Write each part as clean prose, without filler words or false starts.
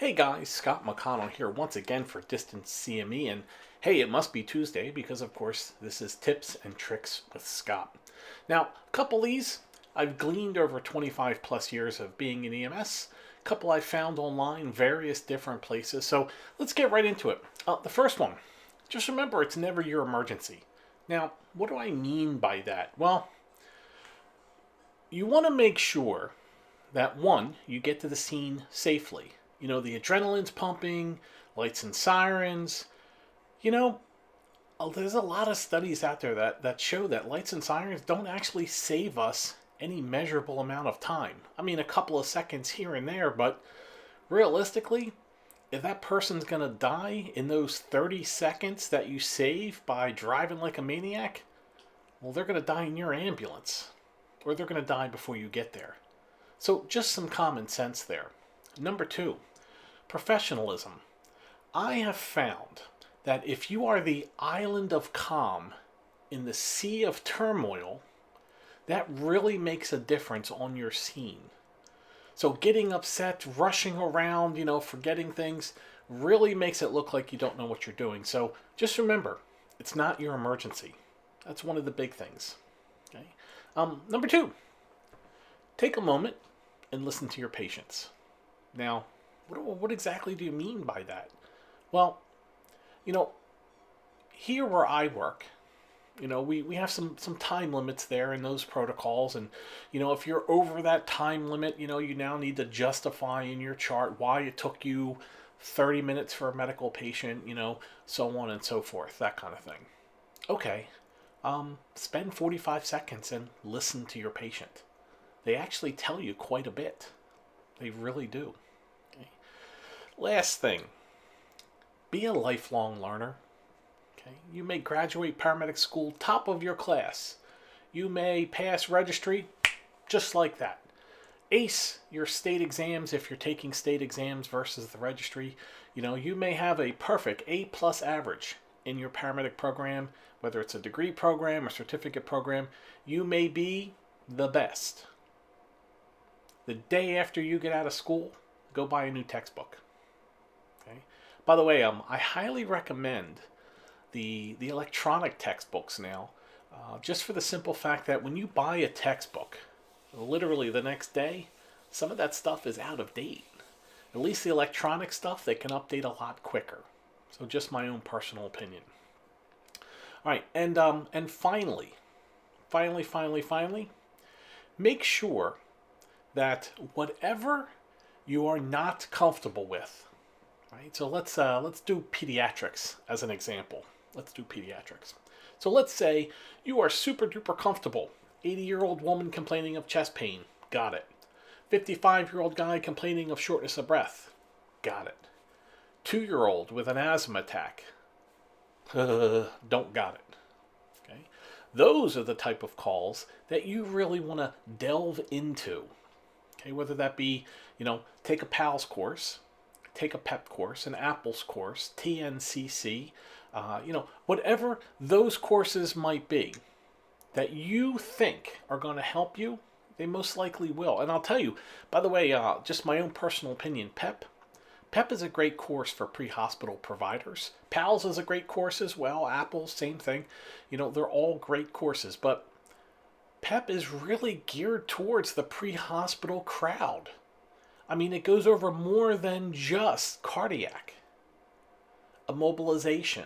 Hey guys, Scott McConnell here once again for Distance CME, and hey, it must be Tuesday because, of course, this is Tips and Tricks with Scott. Now, a couple of these I've gleaned over 25 plus years of being in EMS, a couple I found online, various different places, so let's get right into it. The first one, just remember it's never your emergency. Now, what do I mean by that? Well, you want to make sure that one, you get to the scene safely. You know, the adrenaline's pumping, lights and sirens. You know, there's a lot of studies out there that show that lights and sirens don't actually save us any measurable amount of time. I mean, a couple of seconds here and there, but realistically, if that person's going to die in those 30 seconds that you save by driving like a maniac, well, they're going to die in your ambulance, or they're going to die before you get there. So just some common sense there. Number two, professionalism. I have found that if you are the island of calm in the sea of turmoil, that really makes a difference on your scene. So getting upset, rushing around, forgetting things, really makes it look like you don't know what you're doing. So just remember, it's not your emergency. That's one of the big things. Okay. Number two, take a moment and listen to your patients. Now, what exactly do you mean by that? Well, here where I work, we have some time limits there in those protocols. And, if you're over that time limit, you now need to justify in your chart why it took you 30 minutes for a medical patient, so on and so forth, that kind of thing. Okay, spend 45 seconds and listen to your patient. They actually tell you quite a bit. They really do. Okay. Last thing, be a lifelong learner. Okay. You may graduate paramedic school top of your class. You may pass registry just like that. Ace your state exams if you're taking state exams versus the registry. You may have a perfect A+ average in your paramedic program, whether it's a degree program or certificate program. You may be the best. The day after you get out of school, go buy a new textbook. Okay. By the way, I highly recommend the electronic textbooks now, just for the simple fact that when you buy a textbook, literally the next day, some of that stuff is out of date. At least the electronic stuff, they can update a lot quicker. So just my own personal opinion. All right, and finally, make sure that whatever you are not comfortable with, right? So let's do pediatrics as an example. Let's do pediatrics. So let's say you are super duper comfortable. 80-year-old woman complaining of chest pain. Got it. 55-year-old guy complaining of shortness of breath. Got it. 2-year-old with an asthma attack. Don't got it. Okay. Those are the type of calls that you really want to delve into. Okay, whether that be, take a PALS course, take a PEP course, an APPLES course, TNCC, whatever those courses might be that you think are going to help you, they most likely will. And I'll tell you, by the way, just my own personal opinion, PEP is a great course for pre-hospital providers. PALS is a great course as well. APPLES, same thing. They're all great courses, but PEP is really geared towards the pre-hospital crowd. I mean, it goes over more than just cardiac, immobilization,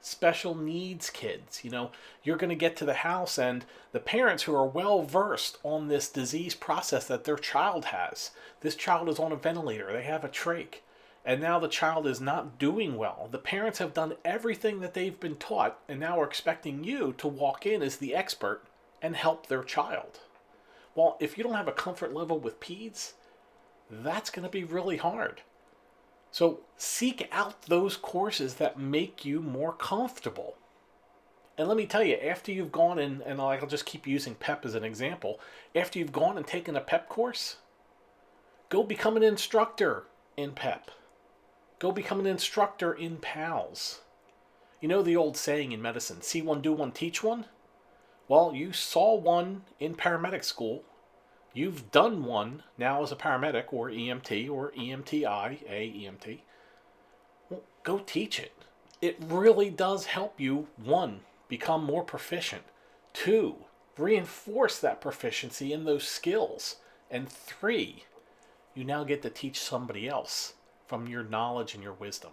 special needs kids. You're going to get to the house and the parents who are well versed on this disease process that their child has. This child is on a ventilator. They have a trach. And now the child is not doing well. The parents have done everything that they've been taught and now are expecting you to walk in as the expert and help their child. Well, if you don't have a comfort level with peds, that's going to be really hard. So seek out those courses that make you more comfortable. And let me tell you, after you've gone and I'll just keep using PEP as an example, after you've gone and taken a PEP course, go become an instructor in PEP. Go become an instructor in PALS. You know the old saying in medicine, see one, do one, teach one? Well, you saw one in paramedic school. You've done one now as a paramedic or EMT or EMTI, EMT. Well, go teach it. It really does help you, one, become more proficient, two, reinforce that proficiency in those skills, and three, you now get to teach somebody else from your knowledge and your wisdom.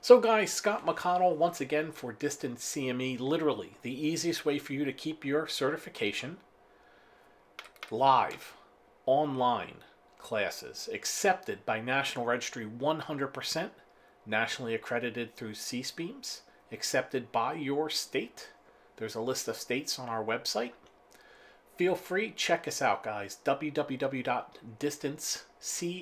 So guys, Scott McConnell once again for Distance CME, literally the easiest way for you to keep your certification. Live, online classes, accepted by National Registry 100%, nationally accredited through CSPEAMS, accepted by your state. There's a list of states on our website. Feel free, check us out guys, www.distancecme.com.